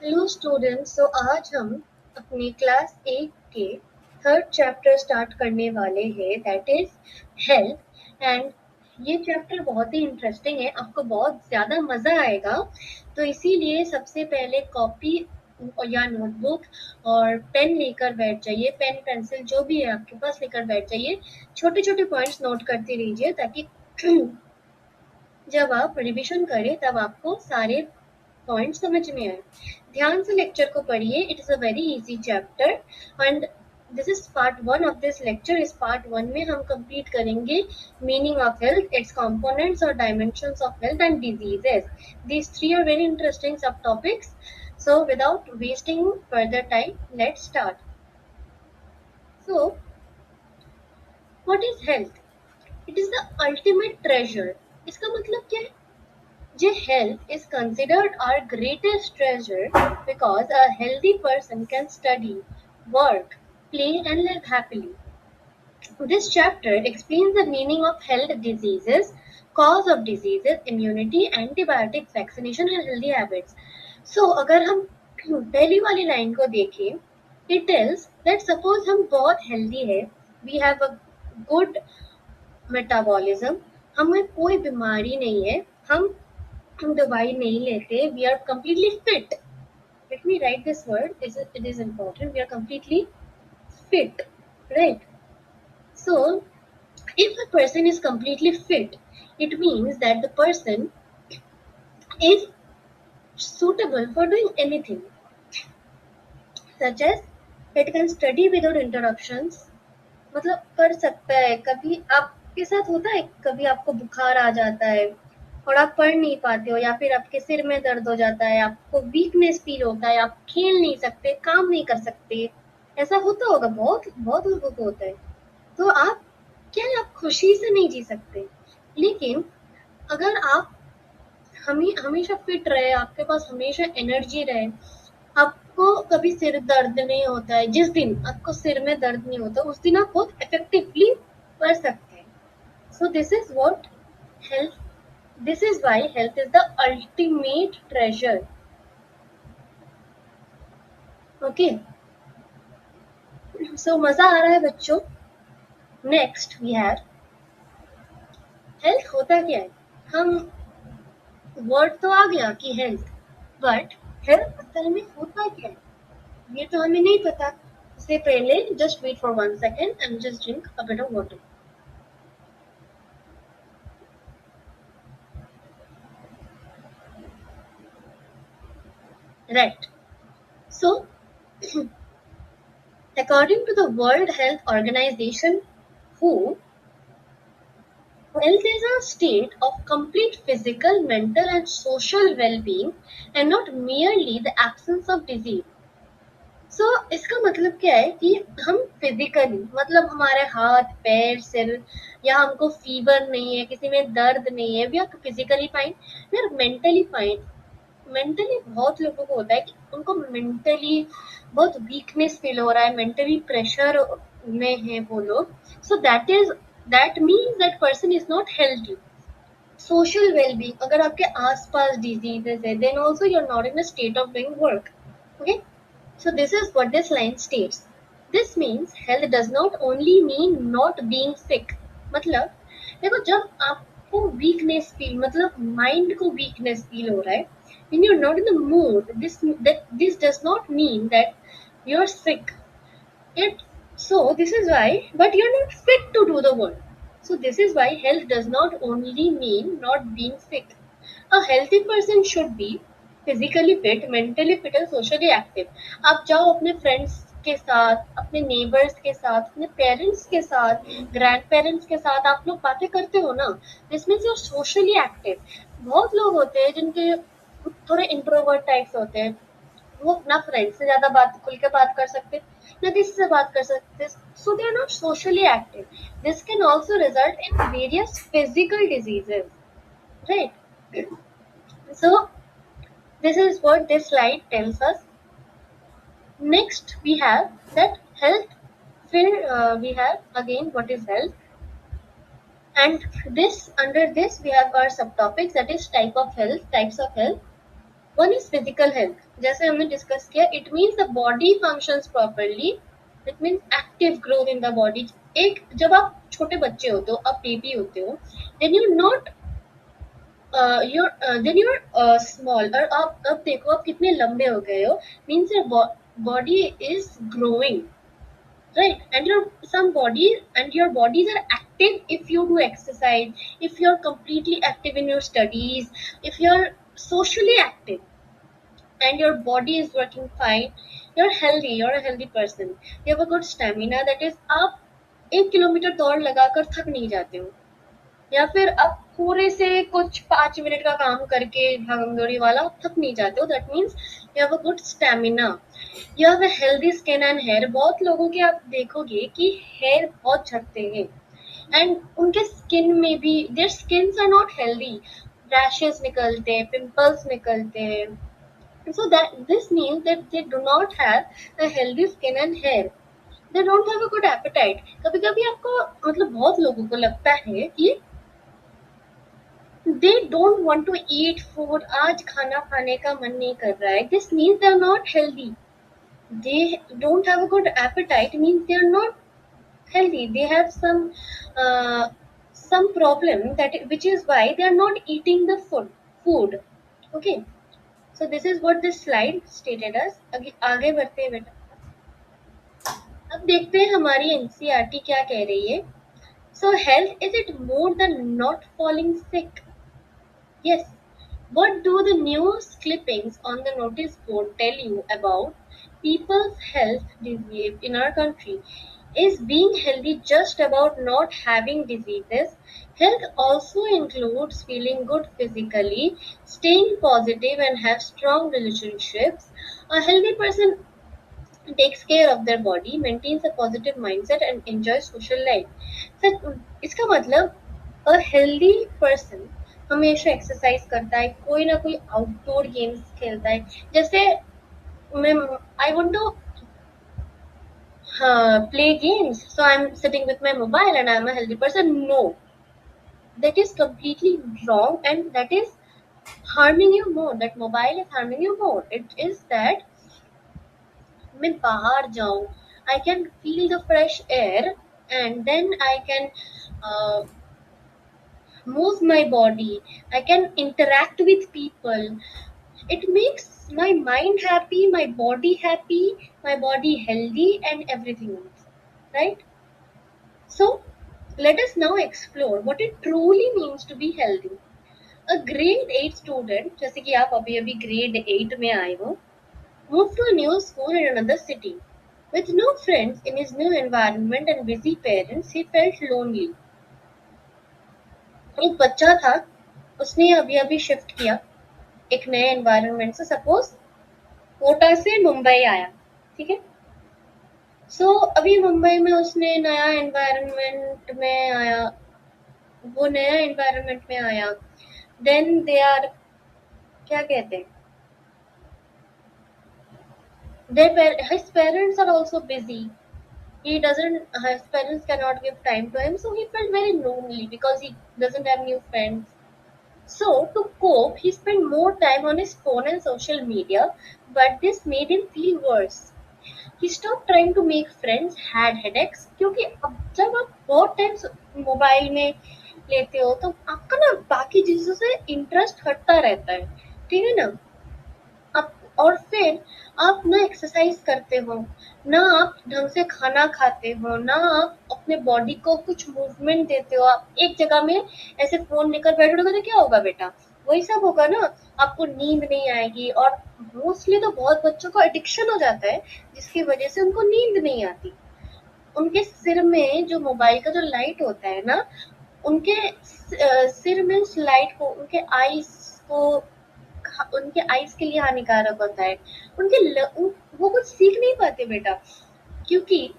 Hello students. तो आज हम अपने क्लास 8 के थर्ड चैप्टर स्टार्ट करने वाले हैं, दैट इज हेल्थ। एंड ये चैप्टर बहुत ही इंटरेस्टिंग है, आपको बहुत ज़्यादा मज़ा आएगा। तो इसीलिए सबसे पहले कॉपी या नोटबुक और पेन लेकर बैठ जाइए, पेन पेंसिल जो भी है आपके पास लेकर बैठ जाइए। छोटे छोटे पॉइंट्स नोट करते रहिए ताकि जब आप रिविजन करें तब आपको सारे पॉइंट समझ में आए। ध्यान से लेक्चर को पढ़िए, it is a very easy chapter. And this is part one of this lecture. इस पार्ट वन में हम कंप्लीट करेंगे meaning of health, its components और dimensions of health and diseases. These three are very interesting sub topics. So without wasting further time, let's start. So what is health? It is the ultimate treasure. इसका मतलब क्या है? Your health is considered our greatest treasure because a healthy person can study, work, play, and live happily. This chapter explains the meaning of health diseases, cause of diseases, immunity, antibiotics, vaccination, and healthy habits. So, अगर हम पहली वाली line को देखें, it tells that suppose हम बहुत healthy है, we have a good metabolism, हमें कोई बीमारी नहीं है, हम दवाई नहीं लेते, we are completely fit. Let me write this word, it is important. We are completely fit, right? So, if a person is completely fit, it means that the person is suitable for doing anything, such as it can study without interruptions. मतलब कर सकता है। कभी आपके साथ होता है, कभी आपको बुखार आ जाता है और आप पढ़ नहीं पाते हो, या फिर आपके सिर में दर्द हो जाता है, आपको वीकनेस फील होता है, आप खेल नहीं सकते, काम नहीं कर सकते, ऐसा होता होगा, बहुत बहुत लोगों को होता है। तो आप क्या है, आप खुशी से नहीं जी सकते। लेकिन अगर आप हमेशा फिट रहे, आपके पास हमेशा एनर्जी रहे, आपको कभी सिर दर्द नहीं होता है, जिस दिन आपको सिर में दर्द नहीं होता उस दिन आप बहुत इफेक्टिवली पढ़ सकते हैं। So this is what health, this is why health is the ultimate treasure. Okay, so मजा आ रहा है बच्चों? नेक्स्ट वी हैव हेल्थ होता क्या है। हम वर्ड तो आ गया कि हेल्थ, बट हेल्थ असल में होता क्या है ये तो हमें नहीं पता। उससे पहले just wait for 1 second and just drink a bit of water. Right, so according to the World Health Organization, WHO, health is a state of complete physical, mental, and social well-being, and not merely the absence of disease. सो इसका मतलब क्या है कि हम physically, मतलब हमारे हाथ पैर सिर, या हमको फीवर नहीं है, किसी में दर्द नहीं है, we are physically fine, we are mentally fine. Mentally बहुत लोगों को होता है कि उनको मेंटली बहुत वीकनेस फील हो रहा है, मेंटली प्रेशर में है वो लोग। So that means that person is not healthy. Social wellbeing, अगर आपके आसपास डिजीजेस है, then also you are not in a state of doing work. Okay, so this is what this line states. This means health does not only mean not being sick. मतलब देखो, जब आपको weakness feel, मतलब mind को weakness feel हो रहा है, when you're not in the mood, this does not mean that you're sick. It so this is why, but you're not fit to do the work. So this is why health does not only mean not being sick. A healthy person should be physically fit, mentally fit and socially active. आप जाओ अपने friends के साथ, अपने neighbours के साथ, अपने parents के साथ, ग्रैंड पेरेंट्स के साथ आप लोग बातें करते हो ना, this means you are socially active. बहुत लोग होते हैं जिनके थोड़े इंट्रोवर्ट टाइप्स होते हैं, वो ना फ्रेंड से ज्यादा बात खुल के बात कर सकते, ना किसी से बात कर सकते, so they are not socially active. This can also result in various physical diseases, right? So this is what this slide tells us. Next we have that health. We have again what is health, and this under this we have our subtopics, that is type of health, types of health. One is physical health, जैसे हमने discuss किया, it means the body functions properly, it means active growth in the body. एक जब आप छोटे बच्चे होते हो, आप बेबी होते हो, then you not then your small, और आप अब देखो आप कितने लंबे हो गए हो, means your body is growing, right? And your bodies are active if you do exercise, if you're completely active in your studies, if you're socially active, and your body is working fine, you're healthy, you're a healthy person, you have a good stamina, that is आप 1 kilometre दौड़ लगाकर थक नहीं जाते हो, या फिर आप पूरे से कुछ 5 मिनट का काम करके भागम दौड़ी वाला आप थक नहीं जाते हो, that means you have a good stamina, you have a healthy skin and hair. बहुत लोगों के आप देखोगे कि हेयर बहुत झड़ते हैं, एंड उनके स्किन में भी their skins are not healthy, rashes निकलते हैं, पिंपल्स निकलते हैं, so that this means that they do not have a healthy skin and hair, they don't have a good appetite। कभी कभी आपको मतलब बहुत लोगों को लगता है कि they don't want to eat food, आज खाना खाने का मन नहीं कर रहा है, this means they are not healthy, they don't have a good appetite, means they are not healthy, they have uh, some problem, that which is why they are not eating the food। Okay, so this is what this slide stated as। आगे बढ़ते हैं बेटा, अब देखते हैं हमारी NCERT क्या कह रही है। सो health is it more than not falling sick? Yes. What do the news clippings on the notice board tell you about people's health disease in our country? Is being healthy just about not having diseases? Health also includes feeling good physically, staying positive, and have strong relationships. A healthy person takes care of their body, maintains a positive mindset, and enjoys social life. So, इसका मतलब a healthy person हमेशा exercise करता है, कोई ना कोई outdoor games खेलता है, जैसे मैं I want to play games, so I'm sitting with my mobile and I'm a healthy person. No, that is completely wrong, and that is harming you more. That mobile is harming you more. It is that मैं बाहर जाऊं, I can feel the fresh air, and then I can uh, move my body, I can interact with people. It makes my mind happy, my body healthy, and everything else, right? So let us now explore what it truly means to be healthy. A grade 8 student, जैसे कि आप अभी अभी grade 8 में आए हो, moved to a new school in another city. With no friends in his new environment and busy parents, he felt lonely. एक बच्चा था, उसने अभी अभी शिफ्ट किया एक नए एनवायरनमेंट से, सपोज कोटा से मुंबई आया, ठीक है। सो अभी मुंबई में उसने नया एनवायरनमेंट में आया, वो नया एनवायरनमेंट में आया, देन दे आर क्या कहते हैं, his parents are also busy, his parents cannot give time to him, so he felt very lonely because he doesn't have new friends. So to cope, he spent more time on his phone and social media, but this made him feel worse. He stopped trying to make friends, had headaches, क्योंकि अब जब आप बहुत time mobile में लेते हो तो आपका ना बाकी चीजों से इंटरेस्ट हटता रहता है, ठीक है ना। आप और फिर आप ना एक्सरसाइज करते हो, ना आप ढंग से खाना खाते हो, ना आप अपने बॉडी को कुछ मूवमेंट देते हो, आप एक जगह में ऐसे फोन लेकर बैठोगे तो क्या होगा बेटा, वही सब होगा ना। आपको नींद नहीं आएगी, और मोस्टली तो बहुत बच्चों को एडिक्शन हो जाता है जिसकी वजह से उनको नींद नहीं आती। उनके सिर में जो मोबाइल का जो लाइट होता है ना, उनके सिर में उस लाइट को, उनके आईज के लिए हानिकारक होता है। वो कुछ सीख नहीं पाते बेटा, क्योंकि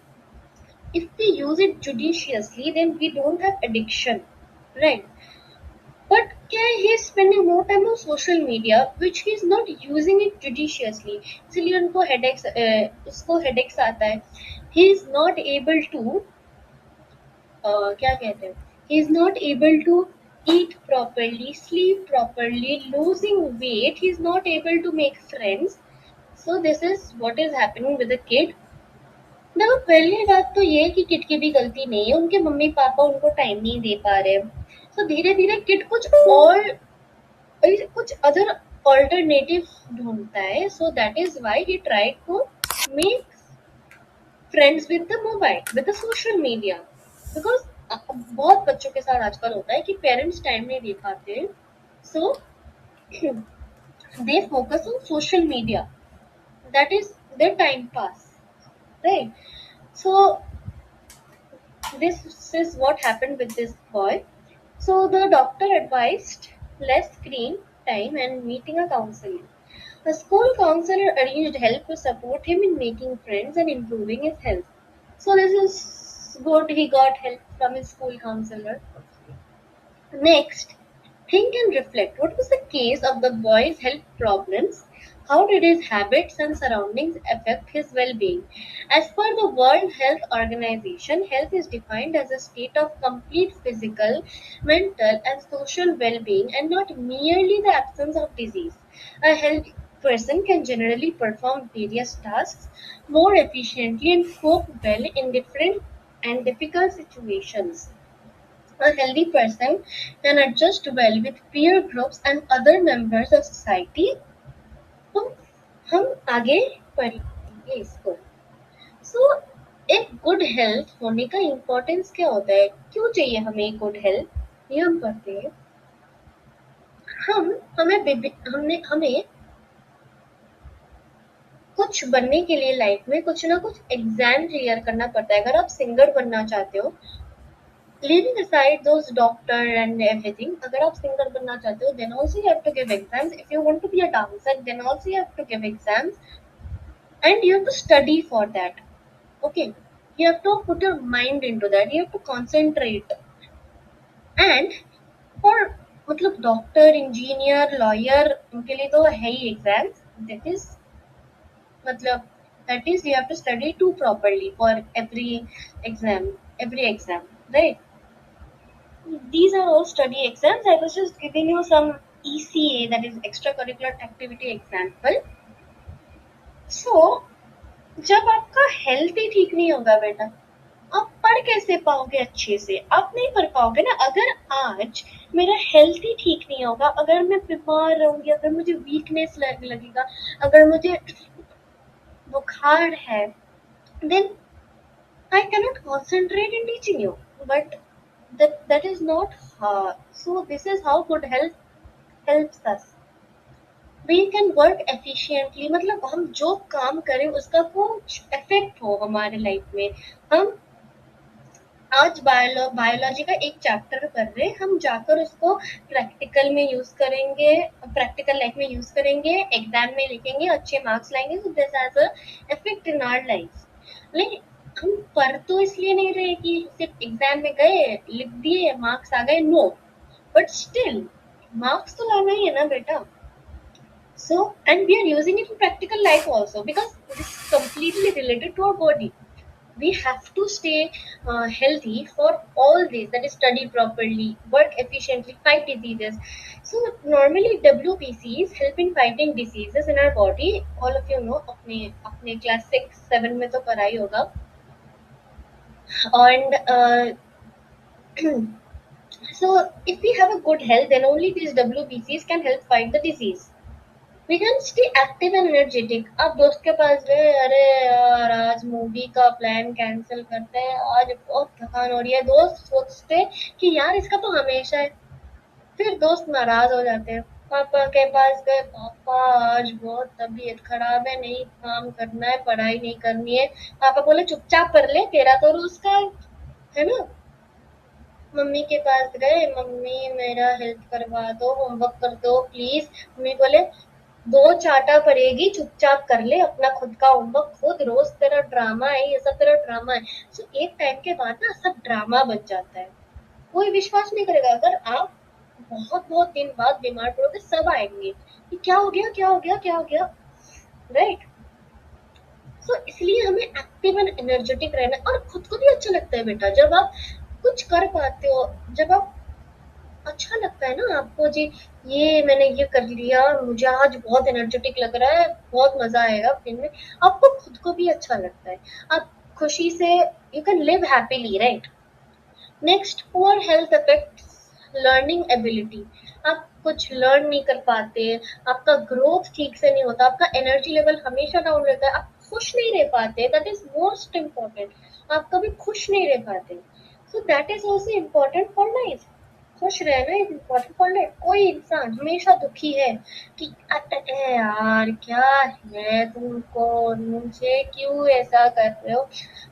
if we use it judiciously then we don't have addiction, right? But क्या he is spending more time on social media which he is not using it judiciously, इसलिए उसको headaches आता है। He is not able to क्या कहते हैं, he is not able to eat properly, sleep properly, losing weight, he is not able to make friends. So this is what is happening with the kid. देखो पहली बात तो ये है कि किड की भी गलती नहीं है, उनके मम्मी पापा उनको टाइम नहीं दे पा रहे। सो धीरे धीरे किड कुछ अदर ऑल्टरनेटिव ढूंढता है। So that is why he tried to make friends with the mobile, with the social media. Because बहुत बच्चों के साथ आजकल होता है कि पेरेंट्स टाइम नहीं दे पाते, so they focus on social media, that is their time pass, right? So this is what happened with this boy. So the doctor advised less screen time and meeting a counselor. The school counselor arranged help to support him in making friends and improving his health. So this is good. He got help from his school counselor. Next, think and reflect. What was the case of the boy's health problems? How did his habits and surroundings affect his well being? As per the World Health Organization, health is defined as a state of complete physical, mental, and social well being and not merely the absence of disease. A healthy person can generally perform various tasks more efficiently and cope well in different and difficult situations. A healthy person can adjust well with peer groups and other members of society. तो हम आगे पढ़ेंगे इसको। सो एक good health होने का importance क्या होता है, क्यों चाहिए हमें गुड हेल्थ, ये हम पढ़ते हैं। हम हमें कुछ बनने के लिए लाइफ में कुछ ना कुछ एग्जाम क्लियर करना पड़ता है। अगर आप सिंगर बनना चाहते हो, leaving aside those doctor and everything, अगर आप सिंगर बनना चाहते हो, then also you have to give exams. If you want to be a dancer, then also you have to give exams and you have to study for that. Okay, you have to put your mind into that, you have to concentrate. And for मतलब doctor, engineer, lawyer, उनके लिए तो है ही exams. मतलब that is you have to study too properly for exam every exam, right? These are all study exams. I was just giving you some ECA, that is extracurricular activity example. So जब आपका health ही ठीक नहीं होगा बेटा, आप पढ़ कैसे पाओगे अच्छे से, आप नहीं पढ़ पाओगे ना। अगर आज मेरा हेल्थ ही ठीक नहीं होगा, अगर मैं बीमार रहूंगी, अगर मुझे वीकनेस लगेगा, अगर मुझे बुखार है, then I cannot concentrate in teaching you. But that is not so this is how good health helps us. We can work efficiently, मतलब हम जो काम करें उसका कुछ इफेक्ट हो हमारे लाइफ में। हम आज बायोलॉजी का एक चैप्टर कर रहे हैं, हम जाकर उसको प्रैक्टिकल में यूज करेंगे, प्रैक्टिकल लाइफ में यूज करेंगे, एग्जाम में लिखेंगे, अच्छे मार्क्स लाएंगे। So this has a effect in our life. लेकिन हम पढ़ तो इसलिए नहीं रहे कि सिर्फ एग्जाम में गए, लिख दिए, मार्क्स आ गए, नो, बट स्टिल मार्क्स तो लाना ही है ना बेटा। So, and we are using it in practical life also, because it is completely related to our body. We have to stay healthy for all these, that is study properly, work efficiently, fight diseases. So normally WBCs help in fighting diseases in our body. All of you know, अपने class 6 7 में तो पढ़ा ही होगा। And so if we have a good health, then only these WBCs can help fight the disease. We can stay active and energetic. आप दोस्त के पास गए, अरे यार आज मूवी का प्लान कैंसिल करते हैं, आज बहुत थकान हो रही है, दोस्त सोचते कि यार इसका तो हमेशा है, फिर दोस्त नाराज हो जाते हैं। पापा के पास गए, पापा आज बहुत तबीयत खराब है, नहीं काम करना है, पढ़ाई नहीं करनी है। पापा बोले चुपचाप कर ले, तेरा तो रोज का है ना। मम्मी के पास गए, मम्मी मेरा हेल्प करवा दो, होमवर्क कर दो प्लीज। मम्मी बोले दो चाटा पड़ेगी, चुपचाप कर ले अपना खुद का होमवर्क खुद, रोज तेरा ड्रामा है, ये सब तेरा ड्रामा है। सो एक टाइम के बाद ना सब ड्रामा बन जाता है, कोई विश्वास नहीं करेगा। अगर आप बहुत बहुत दिन बाद बीमार पड़ोगे, सब आएंगे कि क्या हो गया, क्या हो गया, क्या हो गया, राइट। सो इसलिए हमें एक्टिव एंड एनर्जेटिक रहना, और खुद को भी अच्छा लगता है बेटा जब आप कुछ कर पाते हो, जब आप अच्छा लगता है ना आपको जी, ये मैंने ये कर लिया, मुझे आज बहुत एनर्जेटिक लग रहा है, बहुत मजा आएगा दिन में, आपको खुद को भी अच्छा लगता है, आप खुशी से you can live happily, right. Next, poor health affects learning ability. आप कुछ लर्न नहीं कर पाते, आपका ग्रोथ ठीक से नहीं होता, आपका एनर्जी लेवल हमेशा डाउन रहता है, आप खुश नहीं रह पाते, दैट इज मोस्ट इम्पोर्टेंट। आप कभी खुश नहीं रह पाते, सो that is also important for life. खुश रहना इज इम्पोर्टेंट फॉर लाइफ। कोई इंसान हमेशा दुखी है कि यार क्या है तुमको, मुझे क्यों ऐसा कर रहे हो,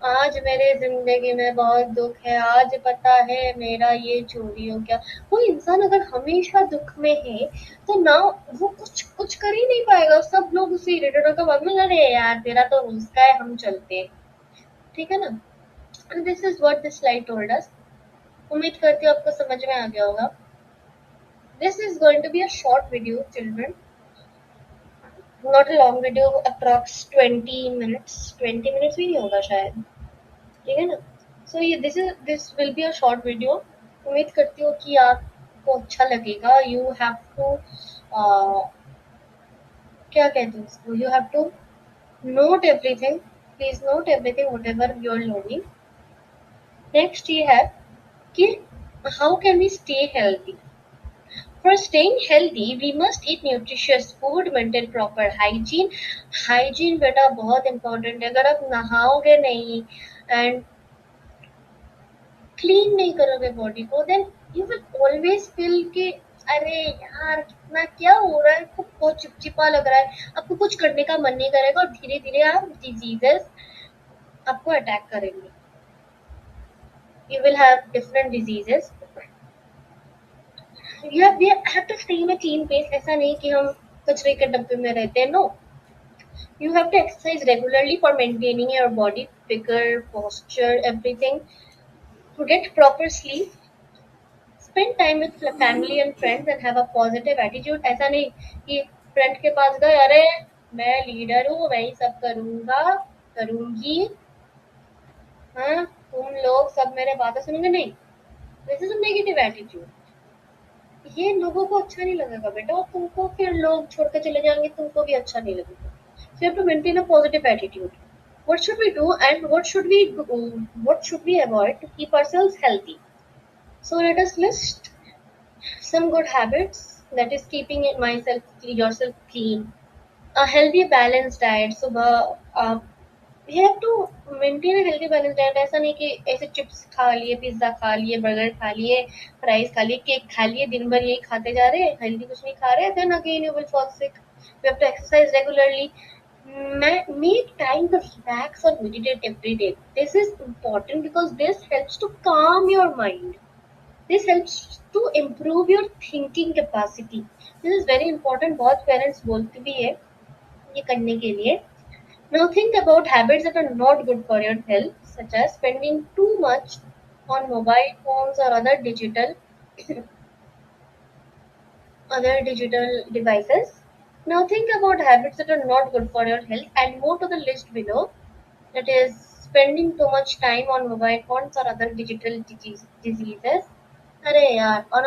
आज मेरे जिंदगी में बहुत दुख है, आज पता है मेरा ये चोरी हो गया। कोई इंसान अगर हमेशा दुख में है तो ना, वो कुछ कुछ कर ही नहीं पाएगा, सब लोग उसे इरिटेट होकर बाद में, अरे यार तेरा तो उसका है, हम चलते हैं, ठीक है ना। And this is what this slide told us. उम्मीद करती हूँ आपको समझ में आ गया होगा। This is going to be a short video, children, not a long video, approx 20 minutes. 20 minutes भी नहीं होगा शायद, ठीक है ना। So ये this will be a short video. उम्मीद करती हूँ कि आपको अच्छा लगेगा। You have to क्या कहते हैं इसको, You have to note everything. Please note everything whatever you are learning. Next ये है कि how can we stay healthy. For staying healthy, we must eat nutritious food, maintain proper hygiene. Hygiene बेटा बहुत important है। अगर आप नहाओगे नहीं and clean नहीं करोगे body को, then you will always feel कि अरे यार कितना क्या हो रहा है, आपको बहुत चिपचिपा लग रहा है, आपको कुछ करने का मन नहीं करेगा, और धीरे धीरे आप diseases आपको अटैक करेंगे। You will have different diseases. We have to stay in a clean place. ऐसा नहीं कि हम कचरे के डब्बे में रहते हैं, no. You have to exercise regularly for maintaining your body figure, posture, everything. To get proper sleep, spend time with family and friends and have a positive attitude. ऐसा नहीं कि फ्रेंड के पास गए, अरे मैं लीडर हूँ, मैं ही सब करूँगा, करूँगी, हाँ तुम लोग सब मेरे बातें सुनोगे, नहीं। This is a negative attitude. ये लोगों को अच्छा नहीं लगेगा बेटा, और तुमको फिर लोग छोड़ के चले जाएंगे, तुमको भी अच्छा नहीं लगेगा। So you have to maintain a positive attitude. What should we do and what should we avoid to keep ourselves healthy? So let us list some good habits, that is keeping yourself clean. A healthy balanced diet. सुबह we have to maintain a healthy balanced diet. ऐसा नहीं कि ऐसे chips खा लिए, pizza खा लिए, burger खा लिए, फ्राइज खा लिए, केक खा लिए, दिन भर यही खाते जा रहे हैं, हेल्दी कुछ नहीं खा रहे, then again you will fall sick. You have to exercise regularly. Make time to relax or meditate every day. This is important because this helps to calm your mind. This helps to improve your thinking capacity. This is very important. बहुत parents बोलते भी है ये करने के लिए. Now think about habits that are not good for your health, such as spending too much on mobile phones or other digital devices. Now think about habits that are not good for your health and go to the list below. That is spending too much time on mobile phones or other digital diseases. अरे यार, on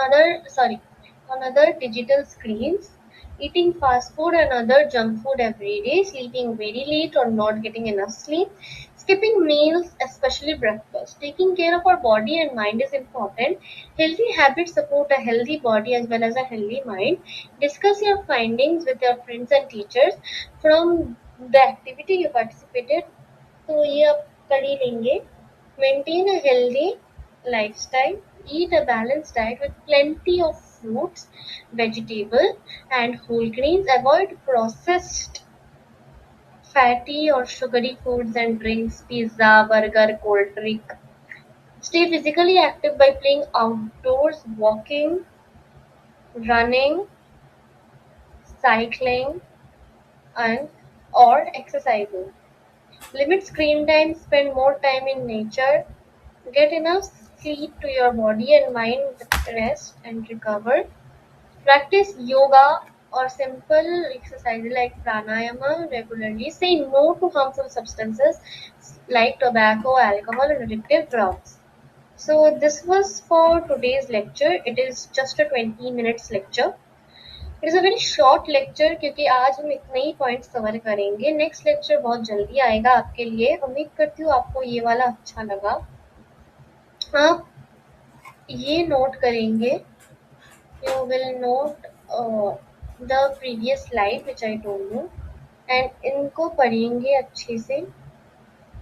other digital screens, eating fast food and other junk food every day, sleeping very late or not getting enough sleep, skipping meals, especially breakfast. Taking care of our body and mind is important. Healthy habits support a healthy body as well as a healthy mind. Discuss your findings with your friends and teachers from the activity you participated. तो ये आप कर ही लेंगे। Maintain a healthy lifestyle. Eat a balanced diet with plenty of fruits, vegetables, and whole grains. Avoid processed, fatty, or sugary foods and drinks, pizza, burger, cold drink. Stay physically active by playing outdoors, walking, running, cycling, and or exercising. Limit screen time. Spend more time in nature. Get enough sleep to your body and mind rest and recover. Practice yoga or simple exercises like pranayama regularly. Say no to harmful substances like tobacco, alcohol, and addictive drugs. So this was for today's lecture. It is just a 20 minutes lecture. It is a very short lecture क्योंकि आज हम इतने ही points cover करेंगे. Next lecture बहुत जल्दी आएगा आपके लिए. उम्मीद करती हूँ आपको ये वाला अच्छा लगा. आप ये नोट करेंगे, you will note the previous slide which I told you, and इनको पढ़ेंगे अच्छे से.